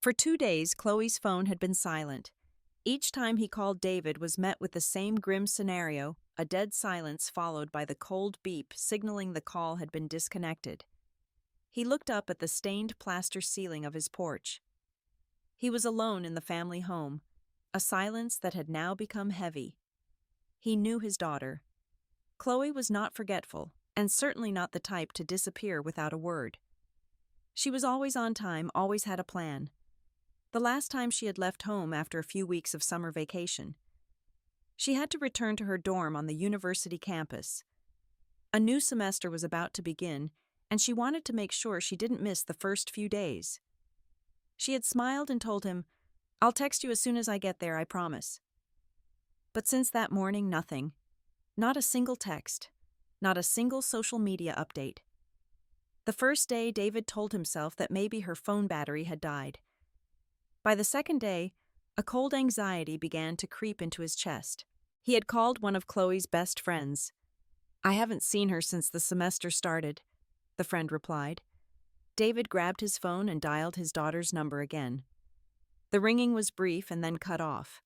For 2 days, Chloe's phone had been silent. Each time he called, David was met with the same grim scenario, a dead silence followed by the cold beep signaling the call had been disconnected. He looked up at the stained plaster ceiling of his porch. He was alone in the family home, a silence that had now become heavy. He knew his daughter. Chloe was not forgetful, and certainly not the type to disappear without a word. She was always on time, always had a plan. The last time she had left home after a few weeks of summer vacation. She had to return to her dorm on the university campus. A new semester was about to begin, and she wanted to make sure she didn't miss the first few days. She had smiled and told him, "I'll text you as soon as I get there, I promise." But since that morning, nothing. Not a single text. Not a single social media update. The first day, David told himself that maybe her phone battery had died. By the second day, a cold anxiety began to creep into his chest. He had called one of Chloe's best friends. "I haven't seen her since the semester started," the friend replied. David grabbed his phone and dialed his daughter's number again. The ringing was brief and then cut off.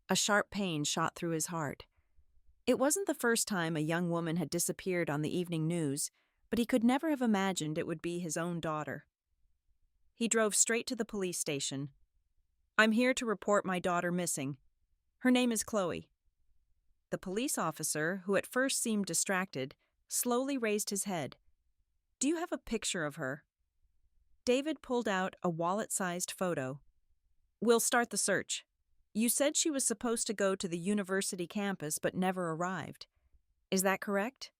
A sharp pain shot through his heart. It wasn't the first time a young woman had disappeared on the evening news, but he could never have imagined it would be his own daughter. He drove straight to the police station. "I'm here to report my daughter missing. Her name is Chloe." The police officer, who at first seemed distracted, slowly raised his head. "Do you have a picture of her?" David pulled out a wallet-sized photo. "We'll start the search. You said she was supposed to go to the university campus but never arrived. Is that correct?"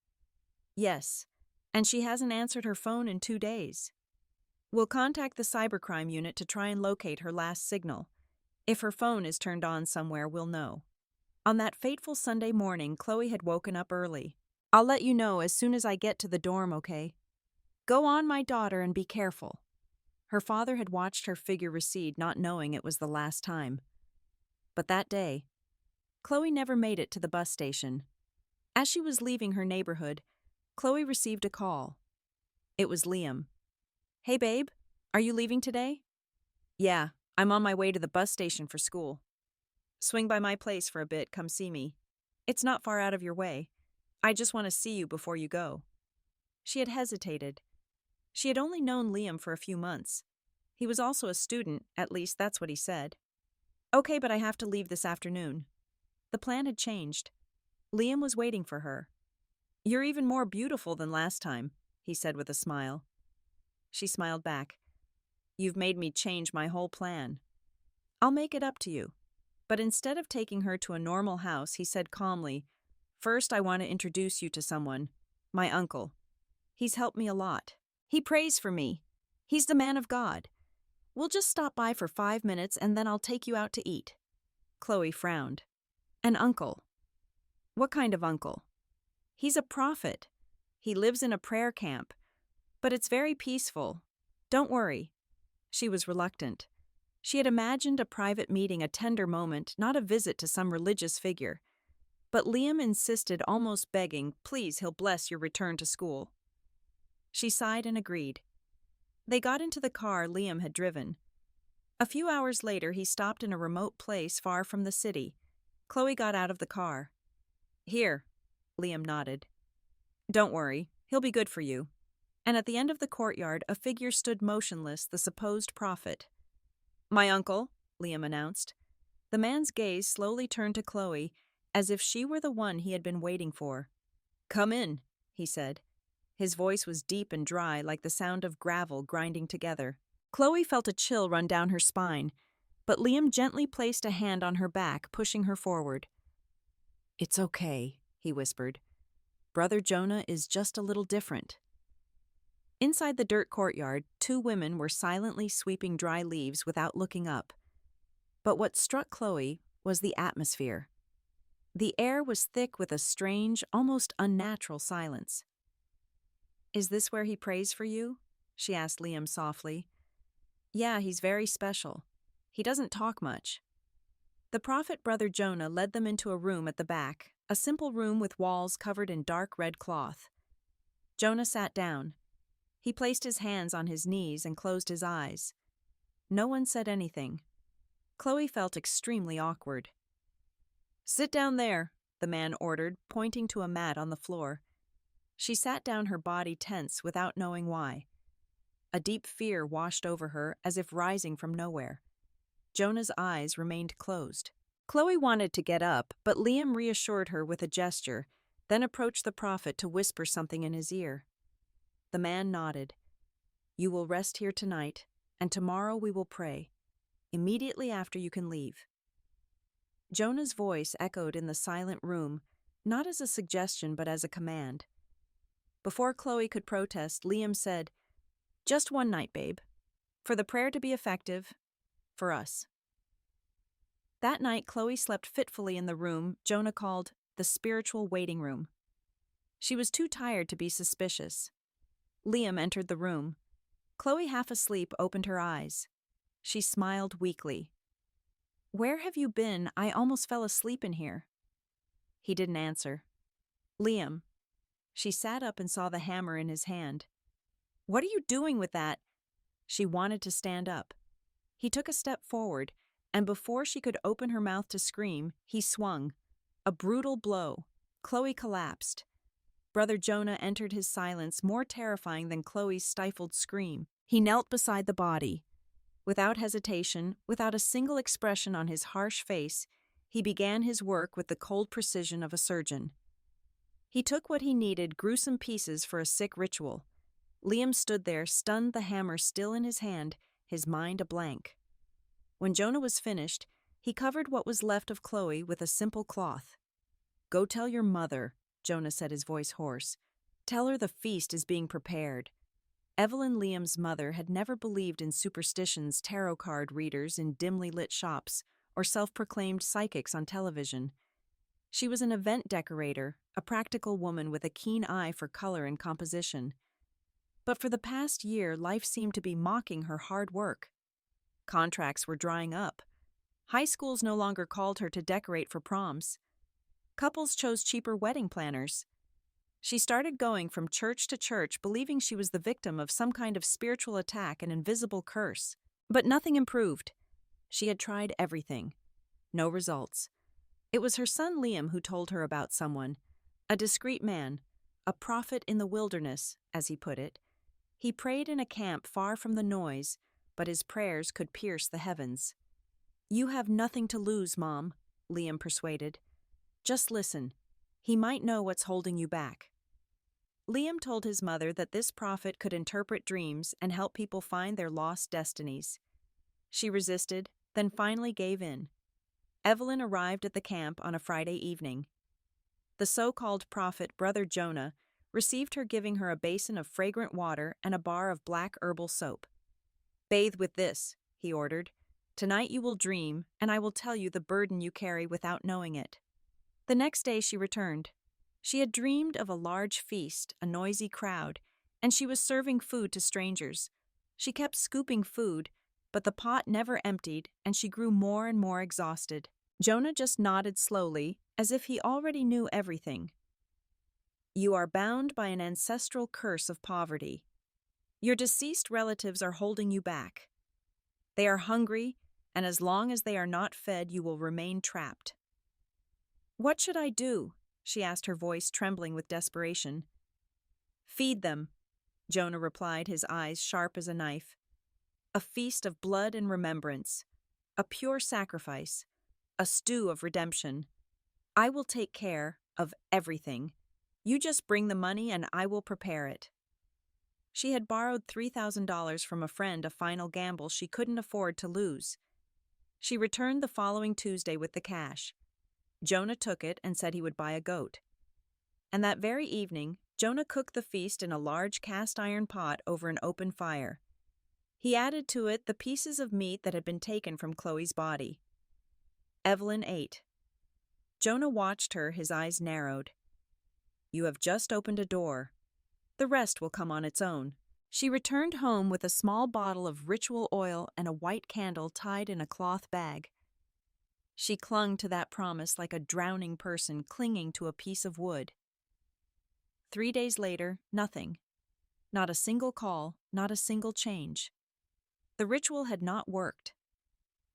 "Yes, and she hasn't answered her phone in 2 days. We'll contact the cybercrime unit to try and locate her last signal. If her phone is turned on somewhere, we'll know." On that fateful Sunday morning, Chloe had woken up early. "I'll let you know as soon as I get to the dorm, okay? Go on, my daughter, and be careful." Her father had watched her figure recede, not knowing it was the last time. But that day, Chloe never made it to the bus station. As she was leaving her neighborhood, Chloe received a call. It was Liam. "Hey, babe, are you leaving today?" "Yeah, I'm on my way to the bus station for school. Swing by my place for a bit, come see me. It's not far out of your way. I just want to see you before you go." She had hesitated. She had only known Liam for a few months. He was also a student, at least that's what he said. "Okay, but I have to leave this afternoon." The plan had changed. Liam was waiting for her. "You're even more beautiful than last time," he said with a smile. She smiled back. "You've made me change my whole plan." "I'll make it up to you." But instead of taking her to a normal house, he said calmly, "First, I want to introduce you to someone. My uncle. He's helped me a lot. He prays for me. He's the man of God. We'll just stop by for 5 minutes and then I'll take you out to eat." Chloe frowned. "An uncle? What kind of uncle?" "He's a prophet. He lives in a prayer camp. But it's very peaceful. Don't worry." She was reluctant. She had imagined a private meeting, a tender moment, not a visit to some religious figure. But Liam insisted, almost begging, "Please, he'll bless your return to school." She sighed and agreed. They got into the car Liam had driven. A few hours later, he stopped in a remote place far from the city. Chloe got out of the car. "Here," Liam nodded. "Don't worry, he'll be good for you." And at the end of the courtyard, a figure stood motionless, the supposed prophet. "My uncle," Liam announced. The man's gaze slowly turned to Chloe, as if she were the one he had been waiting for. "Come in," he said. His voice was deep and dry, like the sound of gravel grinding together. Chloe felt a chill run down her spine, but Liam gently placed a hand on her back, pushing her forward. "It's okay," he whispered. "Brother Jonah is just a little different." Inside the dirt courtyard, 2 women were silently sweeping dry leaves without looking up. But what struck Chloe was the atmosphere. The air was thick with a strange, almost unnatural silence. "Is this where he prays for you?" she asked Liam softly. "Yeah, he's very special. He doesn't talk much." The prophet Brother Jonah led them into a room at the back, a simple room with walls covered in dark red cloth. Jonah sat down. He placed his hands on his knees and closed his eyes. No one said anything. Chloe felt extremely awkward. "Sit down there," the man ordered, pointing to a mat on the floor. She sat down, her body tense without knowing why. A deep fear washed over her as if rising from nowhere. Jonah's eyes remained closed. Chloe wanted to get up, but Liam reassured her with a gesture, then approached the prophet to whisper something in his ear. The man nodded. "You will rest here tonight, and tomorrow we will pray. Immediately after you can leave." Jonah's voice echoed in the silent room, not as a suggestion but as a command. Before Chloe could protest, Liam said, "Just one night, babe. For the prayer to be effective, for us." That night, Chloe slept fitfully in the room Jonah called the spiritual waiting room. She was too tired to be suspicious. Liam entered the room. Chloe, half asleep, opened her eyes. She smiled weakly. "Where have you been? I almost fell asleep in here." He didn't answer. "Liam." She sat up and saw the hammer in his hand. "What are you doing with that?" She wanted to stand up. He took a step forward, and before she could open her mouth to scream, he swung. A brutal blow. Chloe collapsed. Brother Jonah entered his silence, more terrifying than Chloe's stifled scream. He knelt beside the body. Without hesitation, without a single expression on his harsh face, he began his work with the cold precision of a surgeon. He took what he needed, gruesome pieces for a sick ritual. Liam stood there, stunned, the hammer still in his hand, his mind a blank. When Jonah was finished, he covered what was left of Chloe with a simple cloth. "Go tell your mother," Jonah said, his voice hoarse. "Tell her the feast is being prepared." Evelyn, Liam's mother, had never believed in superstitions, tarot card readers in dimly lit shops, or self-proclaimed psychics on television. She was an event decorator, a practical woman with a keen eye for color and composition. But for the past year, life seemed to be mocking her hard work. Contracts were drying up. High schools no longer called her to decorate for proms. Couples chose cheaper wedding planners. She started going from church to church, believing she was the victim of some kind of spiritual attack, an invisible curse. But nothing improved. She had tried everything. No results. It was her son Liam who told her about someone, a discreet man, a prophet in the wilderness, as he put it. He prayed in a camp far from the noise, but his prayers could pierce the heavens. "You have nothing to lose, Mom," Liam persuaded. "Just listen. He might know what's holding you back." Liam told his mother that this prophet could interpret dreams and help people find their lost destinies. She resisted, then finally gave in. Evelyn arrived at the camp on a Friday evening. The so-called prophet, Brother Jonah, received her, giving her a basin of fragrant water and a bar of black herbal soap. "Bathe with this," he ordered. "Tonight you will dream, and I will tell you the burden you carry without knowing it." The next day she returned. She had dreamed of a large feast, a noisy crowd, and she was serving food to strangers. She kept scooping food, but the pot never emptied, and she grew more and more exhausted. Jonah just nodded slowly, as if he already knew everything. "You are bound by an ancestral curse of poverty. Your deceased relatives are holding you back. They are hungry, and as long as they are not fed, you will remain trapped." "What should I do?" she asked, her voice trembling with desperation. "Feed them," Jonah replied, his eyes sharp as a knife. "A feast of blood and remembrance, a pure sacrifice, a stew of redemption. I will take care of everything. You just bring the money and I will prepare it." She had borrowed $3,000 from a friend, a final gamble she couldn't afford to lose. She returned the following Tuesday with the cash. Jonah took it and said he would buy a goat. And that very evening, Jonah cooked the feast in a large cast-iron pot over an open fire. He added to it the pieces of meat that had been taken from Chloe's body. Evelyn ate. Jonah watched her, his eyes narrowed. "You have just opened a door. The rest will come on its own." She returned home with a small bottle of ritual oil and a white candle tied in a cloth bag. She clung to that promise like a drowning person clinging to a piece of wood. 3 days later, nothing. Not a single call, not a single change. The ritual had not worked.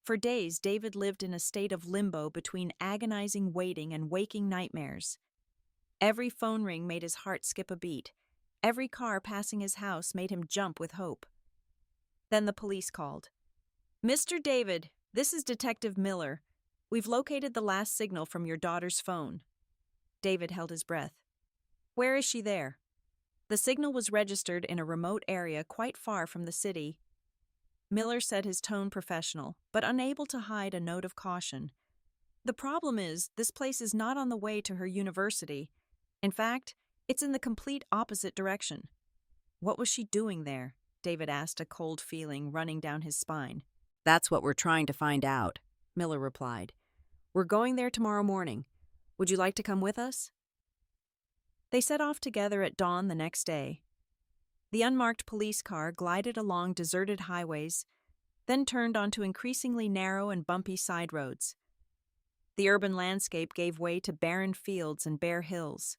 For days, David lived in a state of limbo between agonizing waiting and waking nightmares. Every phone ring made his heart skip a beat. Every car passing his house made him jump with hope. Then the police called. "Mr. David, this is Detective Miller. We've located the last signal from your daughter's phone." David held his breath. "Where is she there?" The signal was registered in a remote area quite far from the city. Miller said, his tone professional, but unable to hide a note of caution. "The problem is, this place is not on the way to her university. In fact, it's in the complete opposite direction." "What was she doing there?" David asked, a cold feeling running down his spine. "That's what we're trying to find out," Miller replied. "We're going there tomorrow morning. Would you like to come with us?" They set off together at dawn the next day. The unmarked police car glided along deserted highways, then turned onto increasingly narrow and bumpy side roads. The urban landscape gave way to barren fields and bare hills.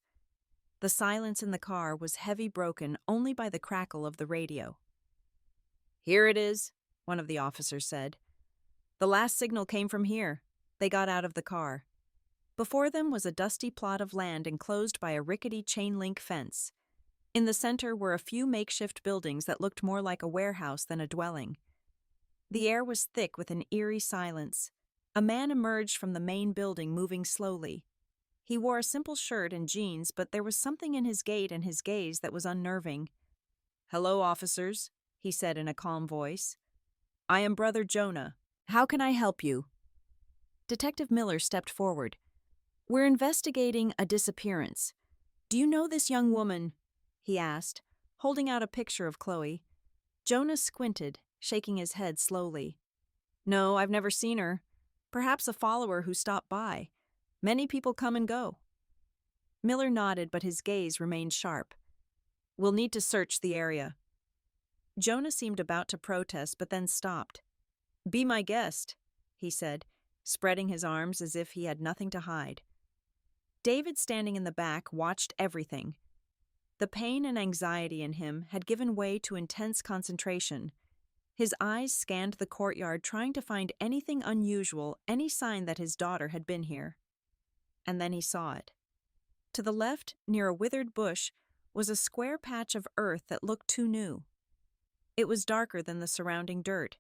The silence in the car was heavy, broken only by the crackle of the radio. "Here it is," one of the officers said. "The last signal came from here." They got out of the car. Before them was a dusty plot of land enclosed by a rickety chain-link fence. In the center were a few makeshift buildings that looked more like a warehouse than a dwelling. The air was thick with an eerie silence. A man emerged from the main building, moving slowly. He wore a simple shirt and jeans, but there was something in his gait and his gaze that was unnerving. "Hello, officers," he said in a calm voice. "I am Brother Jonah. How can I help you?" Detective Miller stepped forward. "We're investigating a disappearance. Do you know this young woman?" he asked, holding out a picture of Chloe. Jonah squinted, shaking his head slowly. "No, I've never seen her. Perhaps a follower who stopped by. Many people come and go." Miller nodded, but his gaze remained sharp. "We'll need to search the area." Jonah seemed about to protest, but then stopped. "Be my guest," he said, spreading his arms as if he had nothing to hide. David, standing in the back, watched everything. The pain and anxiety in him had given way to intense concentration. His eyes scanned the courtyard, trying to find anything unusual, any sign that his daughter had been here. And then he saw it. To the left, near a withered bush, was a square patch of earth that looked too new. It was darker than the surrounding dirt,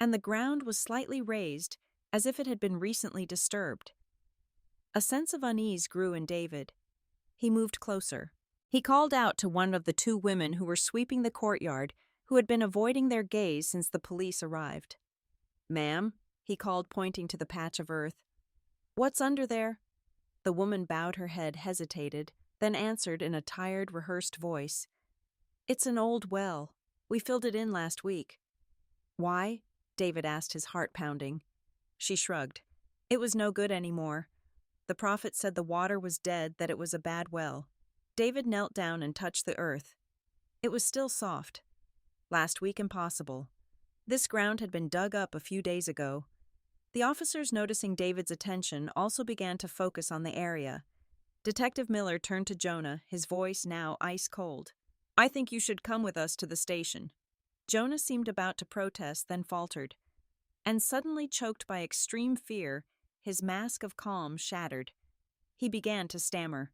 and the ground was slightly raised, as if it had been recently disturbed. A sense of unease grew in David. He moved closer. He called out to one of the two women who were sweeping the courtyard, who had been avoiding their gaze since the police arrived. "Ma'am," he called, pointing to the patch of earth. "What's under there?" The woman bowed her head, hesitated, then answered in a tired, rehearsed voice. "It's an old well. We filled it in last week." "Why?" David asked, his heart pounding. She shrugged. "It was no good anymore. The prophet said the water was dead, that it was a bad well." David knelt down and touched the earth. It was still soft. Last week, impossible. This ground had been dug up a few days ago. The officers, noticing David's attention, also began to focus on the area. Detective Miller turned to Jonah, his voice now ice cold. "I think you should come with us to the station." Jonah seemed about to protest, then faltered. And suddenly, choked by extreme fear, his mask of calm shattered. He began to stammer.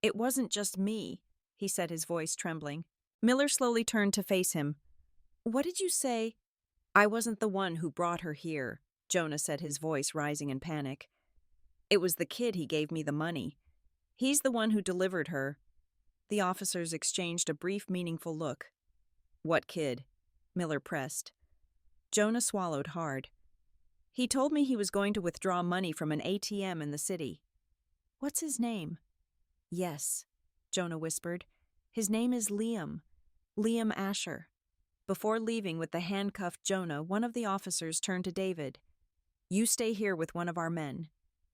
"It wasn't just me," he said, his voice trembling. Miller slowly turned to face him. "What did you say?" "I wasn't the one who brought her here," Jonah said, his voice rising in panic. "It was the kid. He gave me the money. He's the one who delivered her." The officers exchanged a brief, meaningful look. "What kid?" Miller pressed. Jonah swallowed hard. "He told me he was going to withdraw money from an ATM in the city." "What's his name?" "Yes," Jonah whispered. "His name is Liam Asher." Before leaving with the handcuffed Jonah, one of the officers turned to David. "You stay here with one of our men.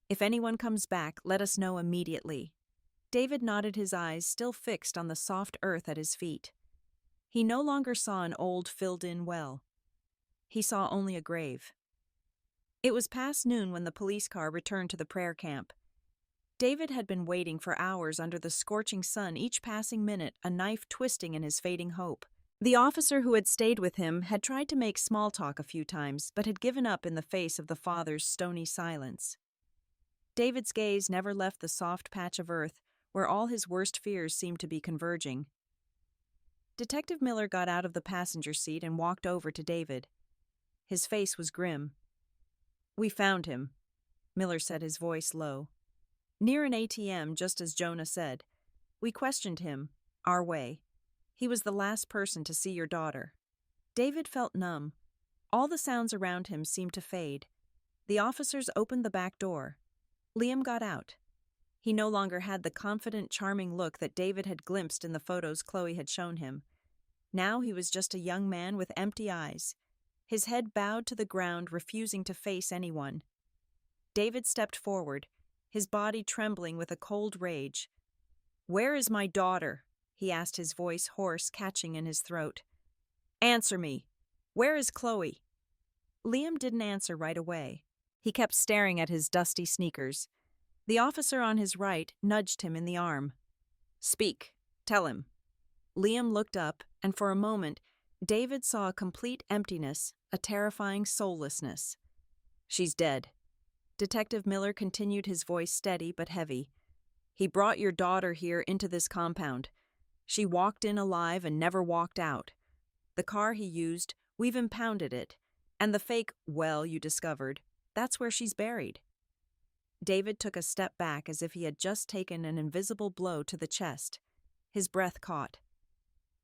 If anyone comes back, let us know immediately." David nodded, his eyes still fixed on the soft earth at his feet. He no longer saw an old, filled-in well. He saw only a grave. It was past noon when the police car returned to the prayer camp. David had been waiting for hours under the scorching sun, each passing minute a knife twisting in his fading hope. The officer who had stayed with him had tried to make small talk a few times, but had given up in the face of the father's stony silence. David's gaze never left the soft patch of earth where all his worst fears seemed to be converging. Detective Miller got out of the passenger seat and walked over to David. His face was grim. "We found him," Miller said, his voice low. "Near an ATM, just as Jonah said. We questioned him, our way. He was the last person to see your daughter." David felt numb. All the sounds around him seemed to fade. The officers opened the back door. Liam got out. He no longer had the confident, charming look that David had glimpsed in the photos Chloe had shown him. Now he was just a young man with empty eyes, his head bowed to the ground, refusing to face anyone. David stepped forward, his body trembling with a cold rage. "Where is my daughter?" he asked, his voice hoarse, catching in his throat. "Answer me. Where is Chloe?" Liam didn't answer right away. He kept staring at his dusty sneakers. The officer on his right nudged him in the arm. "Speak. Tell him." Liam looked up, and for a moment, David saw a complete emptiness, a terrifying soullessness. "She's dead." Detective Miller continued, his voice steady but heavy. "He brought your daughter here into this compound. She walked in alive and never walked out. The car he used, we've impounded it. And the fake well you discovered, that's where she's buried." David took a step back as if he had just taken an invisible blow to the chest. His breath caught.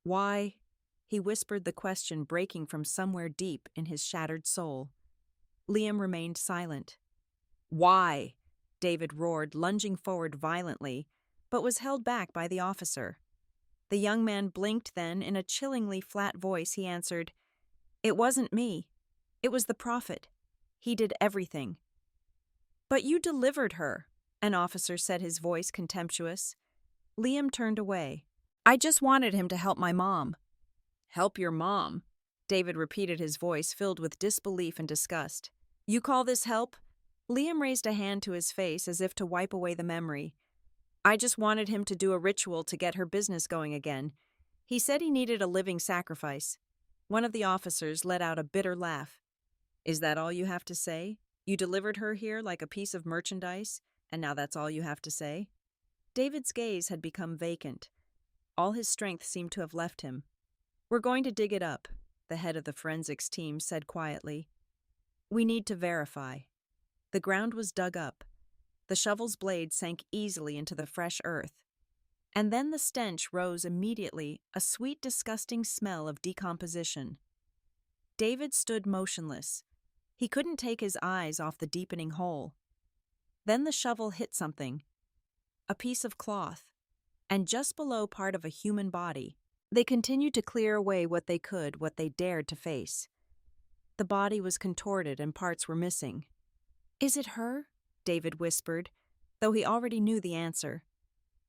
"Why?" He whispered, the question breaking from somewhere deep in his shattered soul. Liam remained silent. "Why?" David roared, lunging forward violently, but was held back by the officer. The young man blinked, then, in a chillingly flat voice, he answered, "It wasn't me. It was the prophet. He did everything." "But you delivered her," an officer said, his voice contemptuous. Liam turned away. "I just wanted him to help my mom." "Help your mom?" David repeated, his voice filled with disbelief and disgust. "You call this help?" Liam raised a hand to his face as if to wipe away the memory. "I just wanted him to do a ritual to get her business going again. He said he needed a living sacrifice." One of the officers let out a bitter laugh. "Is that all you have to say? You delivered her here like a piece of merchandise, and now that's all you have to say?" David's gaze had become vacant. All his strength seemed to have left him. "We're going to dig it up," the head of the forensics team said quietly. "We need to verify." The ground was dug up. The shovel's blade sank easily into the fresh earth. And then the stench rose immediately, a sweet, disgusting smell of decomposition. David stood motionless. He couldn't take his eyes off the deepening hole. Then the shovel hit something. A piece of cloth. And just below part of a human body. They continued to clear away what they could, what they dared to face. The body was contorted and parts were missing. "Is it her?" David whispered, though he already knew the answer.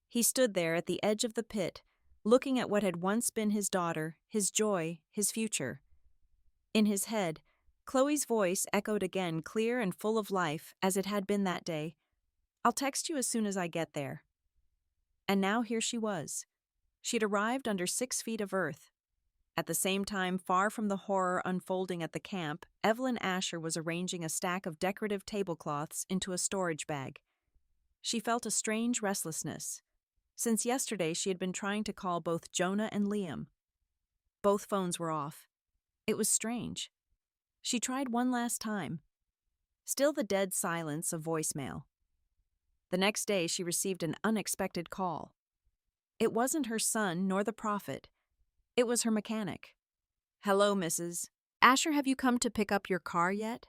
He stood there at the edge of the pit, looking at what had once been his daughter, his joy, his future. In his head, Chloe's voice echoed again, clear and full of life, as it had been that day. "I'll text you as soon as I get there." And now here she was. She'd arrived under 6 feet of earth. At the same time, far from the horror unfolding at the camp, Evelyn Asher was arranging a stack of decorative tablecloths into a storage bag. She felt a strange restlessness. Since yesterday, she had been trying to call both Jonah and Liam. Both phones were off. It was strange. She tried one last time. Still the dead silence of voicemail. The next day, she received an unexpected call. It wasn't her son nor the prophet. It was her mechanic. "Hello, Mrs. Asher, have you come to pick up your car yet?"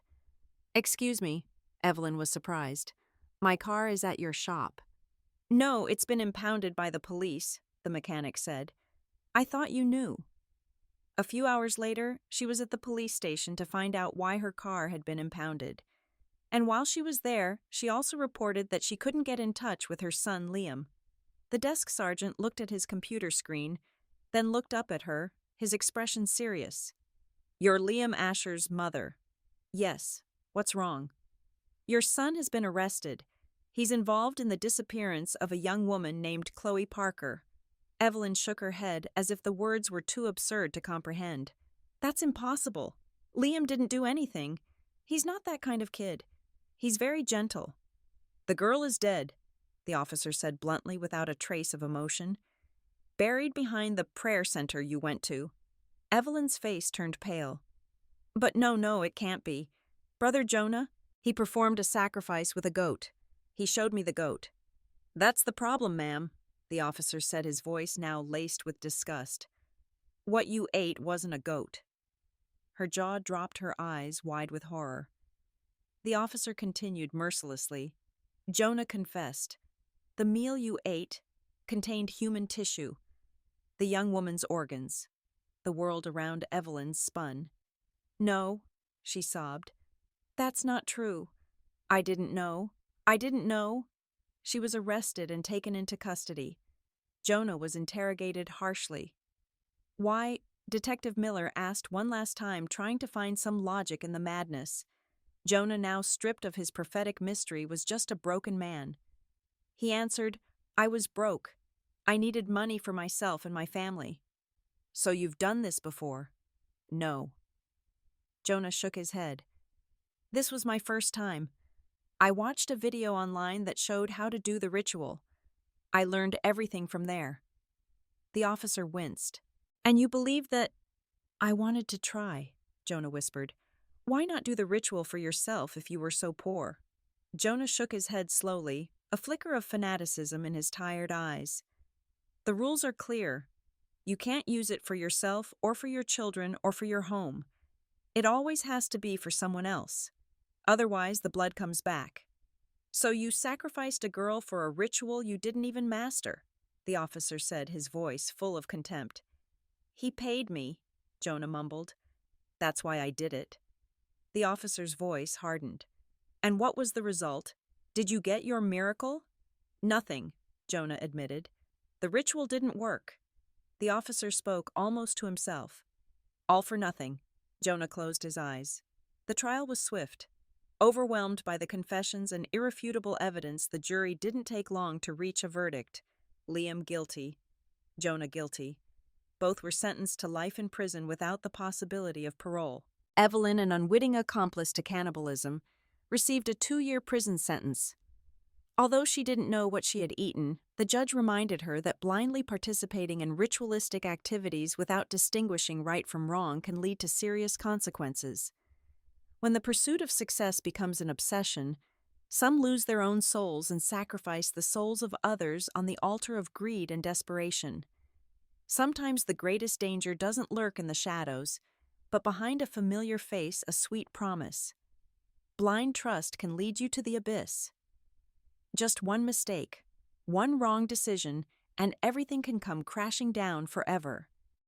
"Excuse me," Evelyn was surprised. "My car is at your shop." "No, it's been impounded by the police," the mechanic said. "I thought you knew." A few hours later, she was at the police station to find out why her car had been impounded. And while she was there, she also reported that she couldn't get in touch with her son, Liam. The desk sergeant looked at his computer screen, then looked up at her, his expression serious. "You're Liam Asher's mother." "Yes. What's wrong?" "Your son has been arrested. He's involved in the disappearance of a young woman named Chloe Parker. Evelyn shook her head as if the words were too absurd to comprehend. That's impossible. Liam didn't do anything. He's not that kind of kid. He's very gentle. The girl is dead, the officer said bluntly without a trace of emotion. Buried behind the prayer center you went to. Evelyn's face turned pale. But no, it can't be. Brother Jonah, he performed a sacrifice with a goat. He showed me the goat. That's the problem, ma'am, the officer said, his voice now laced with disgust. What you ate wasn't a goat. Her jaw dropped, her eyes wide with horror. The officer continued mercilessly. Jonah confessed. The meal you ate contained human tissue, the young woman's organs. The world around Evelyn spun. No, she sobbed. That's not true. I didn't know. She was arrested and taken into custody. Jonah was interrogated harshly. Why? Detective Miller asked one last time, trying to find some logic in the madness. Jonah, now stripped of his prophetic mystery, was just a broken man. He answered, I was broke. I needed money for myself and my family. So you've done this before? No. Jonah shook his head. This was my first time. I watched a video online that showed how to do the ritual. I learned everything from there. The officer winced. And you believe that? I wanted to try, Jonah whispered. Why not do the ritual for yourself if you were so poor? Jonah shook his head slowly, a flicker of fanaticism in his tired eyes. The rules are clear. You can't use it for yourself or for your children or for your home. It always has to be for someone else. Otherwise, the blood comes back. So you sacrificed a girl for a ritual you didn't even master, the officer said, his voice full of contempt. He paid me, Jonah mumbled. That's why I did it. The officer's voice hardened. And what was the result? Did you get your miracle? Nothing, Jonah admitted. The ritual didn't work. The officer spoke almost to himself. All for nothing. Jonah closed his eyes. The trial was swift. Overwhelmed by the confessions and irrefutable evidence, the jury didn't take long to reach a verdict. Liam guilty. Jonah guilty. Both were sentenced to life in prison without the possibility of parole. Evelyn, an unwitting accomplice to cannibalism, received a 2-year prison sentence. Although she didn't know what she had eaten, the judge reminded her that blindly participating in ritualistic activities without distinguishing right from wrong can lead to serious consequences. When the pursuit of success becomes an obsession, some lose their own souls and sacrifice the souls of others on the altar of greed and desperation. Sometimes the greatest danger doesn't lurk in the shadows, but behind a familiar face, a sweet promise. Blind trust can lead you to the abyss. Just one mistake, one wrong decision, and everything can come crashing down forever.